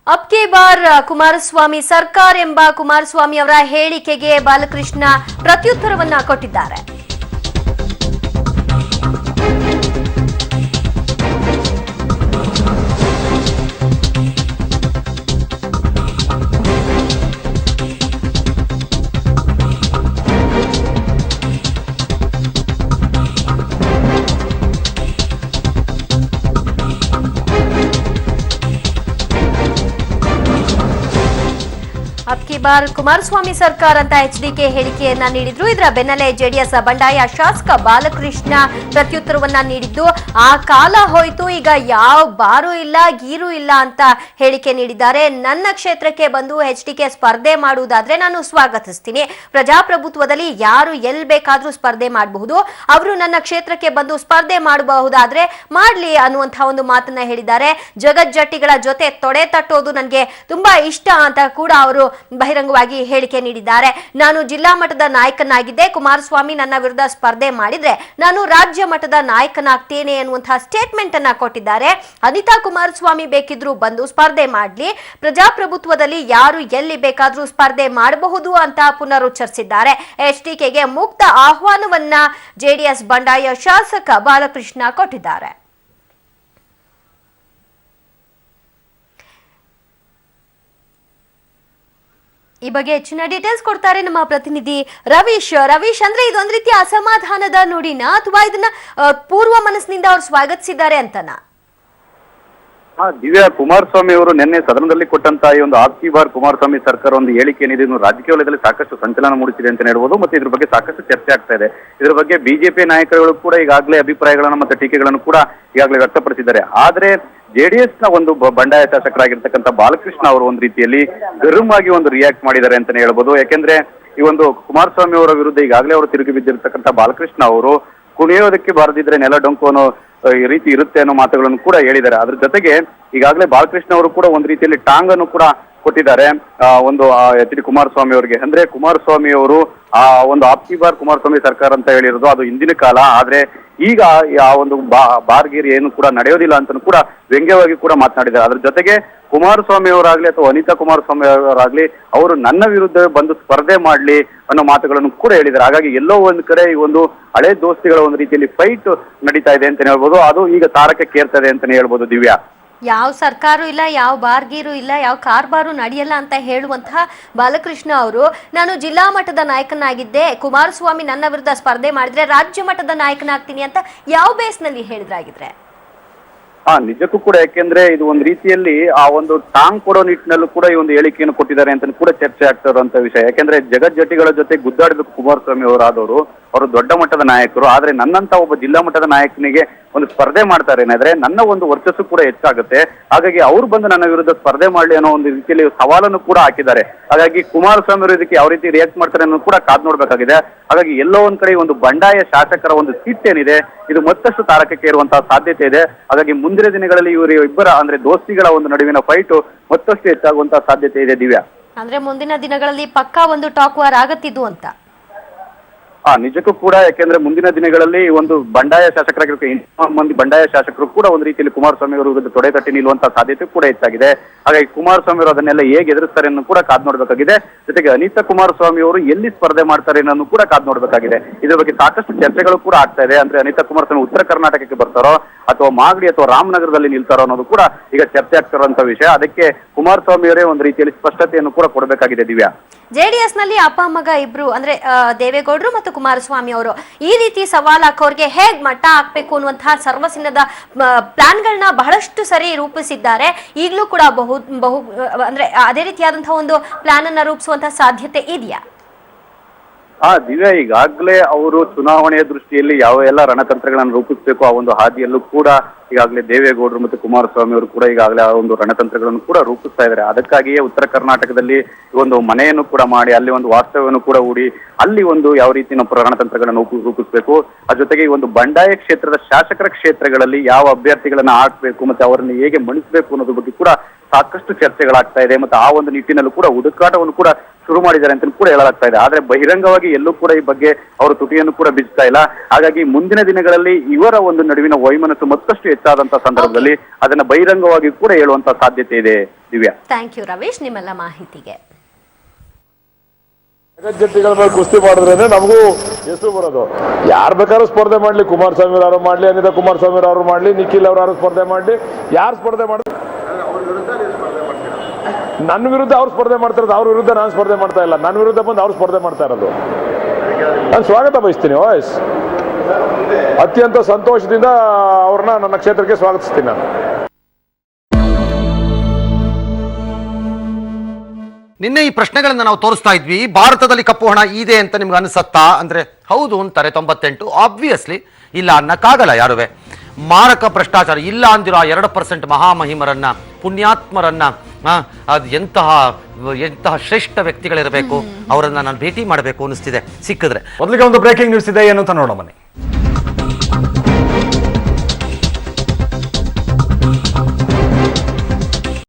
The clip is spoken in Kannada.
अब की बार ಕುಮಾರಸ್ವಾಮಿ ಸರ್ಕಾರ ಎಂಬ ಕುಮಾರಸ್ವಾಮಿ ಅವರ ಹೇಳಿಕೆಗೆ ಬಾಲಕೃಷ್ಣ ಪ್ರತ್ಯುತ್ತರವನ್ನ ಕೊಟ್ಟಿದ್ದಾರೆ. अब की बार ಕುಮಾರಸ್ವಾಮಿ ಸರ್ಕಾರ ಅಂತ ಎಚ್ಡಿಕೆ ಹೇಳಿಕೆಯನ್ನ ನೀಡಿದ್ರು. ಇದರ ಬೆನ್ನಲ್ಲೇ ಜೆಡಿಎಸ್ ಬಂಡಾಯ ಶಾಸಕ ಬಾಲಕೃಷ್ಣ ಪ್ರತ್ಯುತ್ತರವನ್ನ ನೀಡಿದ್ದು, ಆ ಕಾಲ ಹೋಯ್ತು, ಈಗ ಯಾವ ಬಾರು ಇಲ್ಲ ಗೀರು ಇಲ್ಲ ಅಂತ ಹೇಳಿಕೆ ನೀಡಿದ್ದಾರೆ. ನನ್ನ ಕ್ಷೇತ್ರಕ್ಕೆ ಬಂದು ಎಚ್ಡಿಕೆ ಸ್ಪರ್ಧೆ ಮಾಡುವುದಾದ್ರೆ ನಾನು ಸ್ವಾಗತಿಸ್ತೀನಿ. ಪ್ರಜಾಪ್ರಭುತ್ವದಲ್ಲಿ ಯಾರು ಎಲ್ಲಿ ಬೇಕಾದ್ರೂ ಸ್ಪರ್ಧೆ ಮಾಡಬಹುದು, ಅವರು ನನ್ನ ಕ್ಷೇತ್ರಕ್ಕೆ ಬಂದು ಸ್ಪರ್ಧೆ ಮಾಡಬಹುದಾದ್ರೆ ಮಾಡ್ಲಿ ಅನ್ನುವಂತಹ ಒಂದು ಮಾತನ್ನ ಹೇಳಿದ್ದಾರೆ. ಜಗಜ್ಜಟ್ಟಿಗಳ ಜೊತೆ ತೊಡೆ ತಟ್ಟೋದು ನನಗೆ ತುಂಬಾ ಇಷ್ಟ ಅಂತ ಕೂಡ ಅವರು ಬಹಿರಂಗವಾಗಿ ಹೇಳಿಕೆ ನೀಡಿದ್ದಾರೆ. ನಾನು ಜಿಲ್ಲಾ ಮಟ್ಟದ ನಾಯಕನಾಗಿದ್ದೆ, ಕುಮಾರಸ್ವಾಮಿ ನನ್ನ ವಿರುದ್ಧ ಸ್ಪರ್ಧೆ ಮಾಡಿದ್ರೆ ನಾನು ರಾಜ್ಯ ಮಟ್ಟದ ನಾಯಕನಾಗ್ತೇನೆ ಅನ್ನುವಂತಹ ಸ್ಟೇಟ್ಮೆಂಟ್ ಅನ್ನ ಕೊಟ್ಟಿದ್ದಾರೆ. ಅನಿತಾ ಕುಮಾರಸ್ವಾಮಿ ಬೇಕಿದ್ರು ಬಂದು ಸ್ಪರ್ಧೆ ಮಾಡ್ಲಿ, ಪ್ರಜಾಪ್ರಭುತ್ವದಲ್ಲಿ ಯಾರು ಎಲ್ಲಿ ಬೇಕಾದ್ರೂ ಸ್ಪರ್ಧೆ ಮಾಡಬಹುದು ಅಂತ ಪುನರುಚ್ಚರಿಸಿದ್ದಾರೆ. ಎಚ್ಡಿಕೆಗೆ ಮುಕ್ತ ಆಹ್ವಾನವನ್ನ ಜೆಡಿಎಸ್ ಬಂಡಾಯ ಶಾಸಕ ಬಾಲಕೃಷ್ಣ ಕೊಟ್ಟಿದ್ದಾರೆ. ಈ ಬಗ್ಗೆ ಹೆಚ್ಚಿನ ಡೀಟೇಲ್ಸ್ ಕೊಡ್ತಾರೆ ನಮ್ಮ ಪ್ರತಿನಿಧಿ ರವೀಶ್. ಅಂದ್ರೆ ಇದೊಂದ್ ರೀತಿ ಅಸಮಾಧಾನದ ನುಡಿನ ಅಥವಾ ಇದನ್ನ ಪೂರ್ವ ಮನಸ್ಸಿನಿಂದ ಅವ್ರು ಸ್ವಾಗತಿಸಿದ್ದಾರೆ ಅಂತನಾ? ದಿವ್ಯಾ, ಕುಮಾರಸ್ವಾಮಿ ಅವರು ನಿನ್ನೆ ಸದನದಲ್ಲಿ ಕೊಟ್ಟಂತ ಈ ಒಂದು ಆಪ್ಕಿ ಬಾರ್ ಕುಮಾರಸ್ವಾಮಿ ಸರ್ಕಾರ ಒಂದು ಹೇಳಿಕೆ ಏನಿದೆ, ರಾಜಕೀಯ ವಲಯದಲ್ಲಿ ಸಾಕಷ್ಟು ಸಂಚಲನ ಮೂಡಿಸಿದೆ ಅಂತ ಹೇಳ್ಬೋದು. ಮತ್ತೆ ಇದ್ರ ಬಗ್ಗೆ ಸಾಕಷ್ಟು ಚರ್ಚೆ ಆಗ್ತಾ ಇದೆ. ಇದ್ರ ಬಗ್ಗೆ ಬಿಜೆಪಿ ನಾಯಕರುಗಳು ಕೂಡ ಈಗಾಗಲೇ ಅಭಿಪ್ರಾಯಗಳನ್ನು ಮತ್ತೆ ಟೀಕೆಗಳನ್ನು ಕೂಡ ಈಗಾಗಲೇ ವ್ಯಕ್ತಪಡಿಸಿದ್ದಾರೆ. ಆದ್ರೆ ಜೆಡಿಎಸ್ ನ ಒಂದು ಬಂಡಾಯ ಶಾಸಕರಾಗಿರ್ತಕ್ಕಂಥ ಬಾಲಕೃಷ್ಣ ಅವರು ಒಂದು ರೀತಿಯಲ್ಲಿ ಗರಂ ಆಗಿ ಒಂದು ರಿಯಾಕ್ಟ್ ಮಾಡಿದ್ದಾರೆ ಅಂತಾನೆ ಹೇಳ್ಬೋದು. ಯಾಕೆಂದ್ರೆ ಈ ಒಂದು ಕುಮಾರಸ್ವಾಮಿ ಅವರ ವಿರುದ್ಧ ಈಗಾಗಲೇ ಅವರು ತಿರುಗಿ ಬಿದ್ದಿರ್ತಕ್ಕಂಥ ಬಾಲಕೃಷ್ಣ ಅವರು ಕುಣಿಯೋದಕ್ಕೆ ಬಾರದಿದ್ರೆ ನೆಲ ಡೊಂಕು ಅನ್ನೋ ಈ ರೀತಿ ಇರುತ್ತೆ ಅನ್ನೋ ಮಾತುಗಳನ್ನು ಕೂಡ ಹೇಳಿದ್ದಾರೆ. ಅದ್ರ ಜೊತೆಗೆ ಈಗಾಗಲೇ ಬಾಲಕೃಷ್ಣ ಅವರು ಕೂಡ ಒಂದು ರೀತಿಯಲ್ಲಿ ಟಾಂಗ್ ಅನ್ನು ಕೂಡ ಕೊಟ್ಟಿದ್ದಾರೆ ಒಂದು ಎಚ್ ಡಿ ಕುಮಾರಸ್ವಾಮಿ ಅವರಿಗೆ. ಅಂದ್ರೆ ಕುಮಾರಸ್ವಾಮಿ ಅವರು ಆ ಒಂದು ಆಪ್ಕಿ ಬಾರ್ ಕುಮಾರಸ್ವಾಮಿ ಸರ್ಕಾರ ಅಂತ ಹೇಳಿರೋದು ಅದು ಹಿಂದಿನ ಕಾಲ. ಆದ್ರೆ ಈಗ ಆ ಒಂದು ಬಾರ್ಗೇರಿ ಏನು ಕೂಡ ನಡೆಯೋದಿಲ್ಲ ಅಂತ ಕೂಡ ವ್ಯಂಗ್ಯವಾಗಿ ಕೂಡ ಮಾತನಾಡಿದ್ದಾರೆ. ಅದ್ರ ಜೊತೆಗೆ ಕುಮಾರಸ್ವಾಮಿ ಅವರಾಗ್ಲಿ ಅಥವಾ ಅನಿತಾ ಕುಮಾರಸ್ವಾಮಿ ಅವರಾಗ್ಲಿ ಅವರು ನನ್ನ ವಿರುದ್ಧ ಬಂದು ಸ್ಪರ್ಧೆ ಮಾಡ್ಲಿ ಅನ್ನೋ ಮಾತುಗಳನ್ನು ಕೂಡ ಹೇಳಿದ್ದಾರೆ. ಹಾಗಾಗಿ ಎಲ್ಲೋ ಒಂದ್ ಕಡೆ ಈ ಒಂದು ಹಳೆ ದೋಸ್ತಿಗಳ ಒಂದು ರೀತಿಯಲ್ಲಿ ಫೈಟ್ ನಡೀತಾ ಇದೆ ಅಂತ ಹೇಳ್ಬೋದು. ಅದು ಈಗ ತಾರಕಕ್ಕೆ ಏರ್ತದೆ ಅಂತಾನೆ ಹೇಳ್ಬೋದು. ದಿವ್ಯಾ, ಯಾವ ಸರ್ಕಾರ ಇಲ್ಲ, ಯಾವ ಬಾರ್ಗೀರು ಇಲ್ಲ, ಯಾವ ಕಾರ್ಬಾರು ನಡೆಯಲ್ಲ ಅಂತ ಹೇಳುವಂತಹ ಬಾಲಕೃಷ್ಣ ಅವರು ನಾನು ಜಿಲ್ಲಾ ಮಟ್ಟದ ನಾಯಕನಾಗಿದ್ದೆ, ಕುಮಾರಸ್ವಾಮಿ ನನ್ನ ವಿರುದ್ಧ ಸ್ಪರ್ಧೆ ಮಾಡಿದ್ರೆ ರಾಜ್ಯ ಮಟ್ಟದ ನಾಯಕನಾಗ್ತೀನಿ ಅಂತ ಯಾವ ಬೇಸ್ನಲ್ಲಿ ಹೇಳಿದ್ರಾಗಿದ್ರೆ? ನಿಜಕ್ಕೂ ಕೂಡ. ಯಾಕೆಂದ್ರೆ ಇದು ಒಂದು ರೀತಿಯಲ್ಲಿ ಆ ಒಂದು ಟಾಂಗ್ ಕೊಡೋ ನಿಟ್ಟಿನಲ್ಲೂ ಕೂಡ ಈ ಒಂದು ಹೇಳಿಕೆಯನ್ನು ಕೊಟ್ಟಿದ್ದಾರೆ ಅಂತ ಕೂಡ ಚರ್ಚೆ ಆಗ್ತಾ ಇರುವಂತ ವಿಷಯ. ಯಾಕೆಂದ್ರೆ ಜಗಜ್ಜಟ್ಟಿಗಳ ಜೊತೆ ಗುದ್ದಾಡಬೇಕು ಕುಮಾರಸ್ವಾಮಿ ಅವರಾದವರು, ಅವರು ದೊಡ್ಡ ಮಟ್ಟದ ನಾಯಕರು. ಆದ್ರೆ ನನ್ನಂತ ಒಬ್ಬ ಜಿಲ್ಲಾ ಮಟ್ಟದ ನಾಯಕನಿಗೆ ಒಂದು ಸ್ಪರ್ಧೆ ಮಾಡ್ತಾರೆ ಏನಾದ್ರೆ ನನ್ನ ಒಂದು ವರ್ಚಸ್ಸು ಕೂಡ ಹೆಚ್ಚಾಗುತ್ತೆ. ಹಾಗಾಗಿ ಅವ್ರು ಬಂದು ನನ್ನ ವಿರುದ್ಧ ಸ್ಪರ್ಧೆ ಮಾಡ್ಲಿ ಅನ್ನೋ ಒಂದು ರೀತಿಯಲ್ಲಿ ಸವಾಲನ್ನು ಕೂಡ ಹಾಕಿದ್ದಾರೆ. ಹಾಗಾಗಿ ಕುಮಾರಸ್ವಾಮಿ ಅವರು ಇದಕ್ಕೆ ಯಾವ ರೀತಿ ರಿಯಾಕ್ಟ್ ಮಾಡ್ತಾರೆ ಅನ್ನೋದು ಕೂಡ ಕಾದ್ ನೋಡ್ಬೇಕಾಗಿದೆ. ಹಾಗಾಗಿ ಎಲ್ಲೋ ಒಂದ್ ಕಡೆ ಒಂದು ಬಂಡಾಯ ಶಾಸಕರ ಒಂದು ಸಿಟ್ಟೇನಿದೆ ಇದು ಮತ್ತಷ್ಟು ತಾರಕಕ್ಕೆ ಇರುವಂತಹ ಸಾಧ್ಯತೆ ಇದೆ. ಹಾಗಾಗಿ ಮುಂದಿನ ದಿನಗಳಲ್ಲಿ ಇವರು ಇಬ್ಬರ ಅಂದ್ರೆ ದೋಸ್ತಿಗಳ ಒಂದು ನಡುವಿನ ಫೈಟು ಮತ್ತಷ್ಟು ಹೆಚ್ಚಾಗುವಂತಹ ಸಾಧ್ಯತೆ ಇದೆ. ದಿವ್ಯಾ, ಅಂದ್ರೆ ಮುಂದಿನ ದಿನಗಳಲ್ಲಿ ಪಕ್ಕಾ ಒಂದು ಟಾಕ್ ವಾರ್ ಆಗತ್ತಿದ್ದು ಅಂತ? ನಿಜಕ್ಕೂ ಕೂಡ. ಯಾಕೆಂದ್ರೆ ಮುಂದಿನ ದಿನಗಳಲ್ಲಿ ಒಂದು ಬಂಡಾಯ ಶಾಸಕರಾಗಿರುವ 8 ಮಂದಿ ಬಂಡಾಯ ಶಾಸಕರು ಕೂಡ ಒಂದು ರೀತಿಯಲ್ಲಿ ಕುಮಾರಸ್ವಾಮಿ ಅವರ ವಿರುದ್ಧ ತೊಡೆ ತಟ್ಟಿ ನಿಲ್ಲುವಂತಹ ಸಾಧ್ಯತೆ ಕೂಡ ಹೆಚ್ಚಾಗಿದೆ. ಹಾಗಾಗಿ ಕುಮಾರಸ್ವಾಮಿ ಅವರು ಅದನ್ನೆಲ್ಲ ಹೇಗೆ ಎದುರಿಸ್ತಾರೆ ಅನ್ನೋ ಕೂಡ ಕಾದ್ ನೋಡ್ಬೇಕಾಗಿದೆ. ಜೊತೆಗೆ ಅನಿತಾ ಕುಮಾರಸ್ವಾಮಿ ಅವರು ಎಲ್ಲಿ ಸ್ಪರ್ಧೆ ಮಾಡ್ತಾರೆ ಅನ್ನೋದು ಕೂಡ ಕಾದ್ ನೋಡ್ಬೇಕಾಗಿದೆ. ಇದ್ರ ಬಗ್ಗೆ ಸಾಕಷ್ಟು ಚರ್ಚೆಗಳು ಕೂಡ ಆಗ್ತಾ ಇದೆ. ಅಂದ್ರೆ ಅನಿತಾ ಕುಮಾರಸ್ವಾಮಿ ಉತ್ತರ ಕರ್ನಾಟಕಕ್ಕೆ ಬರ್ತಾರೋ ಅಥವಾ ಮಾಗಡಿ ಅಥವಾ ರಾಮನಗರದಲ್ಲಿ ನಿಲ್ತಾರೋ ಅನ್ನೋದು ಕೂಡ ಈಗ ಚರ್ಚೆ ಆಗ್ತಿರುವಂತ ವಿಷಯ. ಅದಕ್ಕೆ ಕುಮಾರಸ್ವಾಮಿ ಅವರೇ ಒಂದು ರೀತಿಯಲ್ಲಿ ಸ್ಪಷ್ಟತೆಯನ್ನು ಕೂಡ ಕೊಡಬೇಕಾಗಿದೆ. ದಿವ್ಯಾ, ಜೆಡಿಎಸ್ ನಲ್ಲಿ ಅಪ್ಪ ಮಗ ಇಬ್ರು ಅಂದ್ರೆ ದೇವೇಗೌಡರು ಮತ್ತು ಕುಮಾರಸ್ವಾಮಿ ಅವರು ಈ ರೀತಿ ಸವಾಲ್ ಹಾಕೋರ್ಗೆ ಹೇಗ್ ಮಟ್ಟ ಹಾಕ್ಬೇಕು ಅನ್ನುವಂತಹ ಸರ್ವಸಿನ್ನದ ಪ್ಲಾನ್ ಗಳನ್ನ ಬಹಳಷ್ಟು ಸರಿ ರೂಪಿಸಿದ್ದಾರೆ. ಈಗಲೂ ಕೂಡ ಬಹು ಅಂದ್ರೆ ಅದೇ ರೀತಿಯಾದಂತಹ ಒಂದು ಪ್ಲಾನ್ ಅನ್ನ ರೂಪಿಸುವಂತಹ ಸಾಧ್ಯತೆ ಇದೆಯಾ? ದಿವ್ಯಾ, ಈಗಾಗಲೇ ಅವರು ಚುನಾವಣೆಯ ದೃಷ್ಟಿಯಲ್ಲಿ ಯಾವ ಎಲ್ಲ ರಣತಂತ್ರಗಳನ್ನು ರೂಪಿಸಬೇಕು ಆ ಒಂದು ಹಾದಿಯಲ್ಲೂ ಕೂಡ ಈಗಾಗಲೇ ದೇವೇಗೌಡರು ಮತ್ತು ಕುಮಾರಸ್ವಾಮಿ ಅವರು ಕೂಡ ಈಗಾಗಲೇ ಆ ಒಂದು ರಣತಂತ್ರಗಳನ್ನು ಕೂಡ ರೂಪಿಸ್ತಾ ಇದ್ದಾರೆ. ಅದಕ್ಕಾಗಿಯೇ ಉತ್ತರ ಕರ್ನಾಟಕದಲ್ಲಿ ಒಂದು ಮನೆಯನ್ನು ಕೂಡ ಮಾಡಿ ಅಲ್ಲಿ ಒಂದು ವಾಸ್ತವ್ಯವನ್ನು ಕೂಡ ಹೂಡಿ ಅಲ್ಲಿ ಒಂದು ಯಾವ ರೀತಿ ನಾವು ರಣತಂತ್ರಗಳನ್ನು ರೂಪಿಸಬೇಕು, ಅದ್ರ ಜೊತೆಗೆ ಈ ಒಂದು ಬಂಡಾಯ ಕ್ಷೇತ್ರದ ಶಾಸಕರ ಕ್ಷೇತ್ರಗಳಲ್ಲಿ ಯಾವ ಅಭ್ಯರ್ಥಿಗಳನ್ನ ಹಾಕ್ಬೇಕು ಮತ್ತೆ ಅವರನ್ನು ಹೇಗೆ ಮಣಿಸಬೇಕು ಅನ್ನೋದ್ರ ಬಗ್ಗೆ ಕೂಡ ಸಾಕಷ್ಟು ಚರ್ಚೆಗಳಾಗ್ತಾ ಇದೆ. ಮತ್ತೆ ಆ ಒಂದು ನಿಟ್ಟಿನಲ್ಲೂ ಕೂಡ ಹುಡುಕಾಟವನ್ನು ಕೂಡ ಶುರು ಮಾಡಿದ್ದಾರೆ ಅಂತ ಕೂಡ ಹೇಳಲಾಗ್ತಾ ಇದೆ. ಆದ್ರೆ ಬಹಿರಂಗವಾಗಿ ಎಲ್ಲೂ ಕೂಡ ಈ ಬಗ್ಗೆ ಅವರು ತುಟಿಯನ್ನು ಕೂಡ ಬಿಚ್ಚುತ್ತಾ ಇಲ್ಲ. ಹಾಗಾಗಿ ಮುಂದಿನ ದಿನಗಳಲ್ಲಿ ಇವರ ಒಂದು ನಡುವಿನ ವೈಮನಸ್ಸು ಮತ್ತಷ್ಟು ಹೆಚ್ಚಾದಂತಹ ಸಂದರ್ಭದಲ್ಲಿ ಅದನ್ನ ಬಹಿರಂಗವಾಗಿ ಕೂಡ ಹೇಳುವಂತ ಸಾಧ್ಯತೆ ಇದೆ. ದಿವ್ಯಾ, ಥ್ಯಾಂಕ್ ಯು ರವೀಶ್ ನಿಮ್ಮೆಲ್ಲ ಮಾಹಿತಿಗೆ. ಜಟ್ಟಿಗಳ ಮೇಲೆ ಕುಸ್ತಿ ಮಾಡಿದ್ರೆ ನಮಗೂ ಹೆಸರು ಬರೋದು. ಯಾರು ಬೇಕಾದ್ರೂ ಸ್ಪರ್ಧೆ ಮಾಡ್ಲಿ, ಕುಮಾರಸ್ವಾಮಿ ಅವರು ಮಾಡ್ಲಿ, ಅನಿತಾ ಕುಮಾರಸ್ವಾಮಿ ಅವರು ಮಾಡ್ಲಿ, ನಿಖಿಲ್ ಅವರು ಸ್ಪರ್ಧೆ ಮಾಡ್ಲಿ, ಯಾರು ಸ್ಪರ್ಧೆ ಮಾಡಿದ್ರು ನನ್ನ ವಿರುದ್ಧ ಅವ್ರು ಸ್ಪರ್ಧೆ ಮಾಡ್ತಾ ಇರೋದು, ಅವ್ರ ವಿರುದ್ಧ ನಾನು ಸ್ಪರ್ಧೆ ಮಾಡ್ತಾ ಇಲ್ಲ, ನನ್ನ ವಿರುದ್ಧ ಬಂದು ಅವ್ರು ಸ್ಪರ್ಧೆ ಮಾಡ್ತಾ ಇರೋದು. ನಾನು ಸ್ವಾಗತ ಬಯಸ್ತೀನಿ. ವಾಯ್ಸ್ ಅತ್ಯಂತ ಸಂತೋಷದಿಂದ ಅವ್ರನ್ನ ನನ್ನ ಕ್ಷೇತ್ರಕ್ಕೆ ಸ್ವಾಗತಿಸ್ತೀನಿ ನಾನು. ನಿನ್ನೆ ಈ ಪ್ರಶ್ನೆಗಳನ್ನ ನಾವು ತೋರಿಸ್ತಾ ಇದ್ವಿ. ಭಾರತದಲ್ಲಿ ಕಪ್ಪು ಹಣ ಇದೆ ಅಂತ ನಿಮ್ಗೆ ಅನಿಸತ್ತಾ ಅಂದ್ರೆ ಹೌದು ಅಂತಾರೆ 98. ಆಬ್ವಿಯಸ್ಲಿ ಇಲ್ಲ ಅನ್ನಕ್ಕಾಗಲ್ಲ ಯಾರುವೆ. ಮಾರಕ ಭ್ರಷ್ಟಾಚಾರ ಇಲ್ಲ ಅಂದಿರೋ 2% ಮಹಾಮಹಿಮರನ್ನ, ಪುಣ್ಯಾತ್ಮರನ್ನ, ಅದು ಎಂತಹ ಶ್ರೇಷ್ಠ ವ್ಯಕ್ತಿಗಳಿರಬೇಕು, ಅವರನ್ನ ನಾನು ಭೇಟಿ ಮಾಡಬೇಕು ಅನಿಸ್ತಿದೆ ಸಿಕ್ಕಿದ್ರೆ. ಮೊದಲಿಗೆ ಒಂದು ಬ್ರೇಕಿಂಗ್ ನ್ಯೂಸ್ ಇದೆ, ಏನು ಅಂತ ನೋಡೋಣ ಬನ್ನಿ.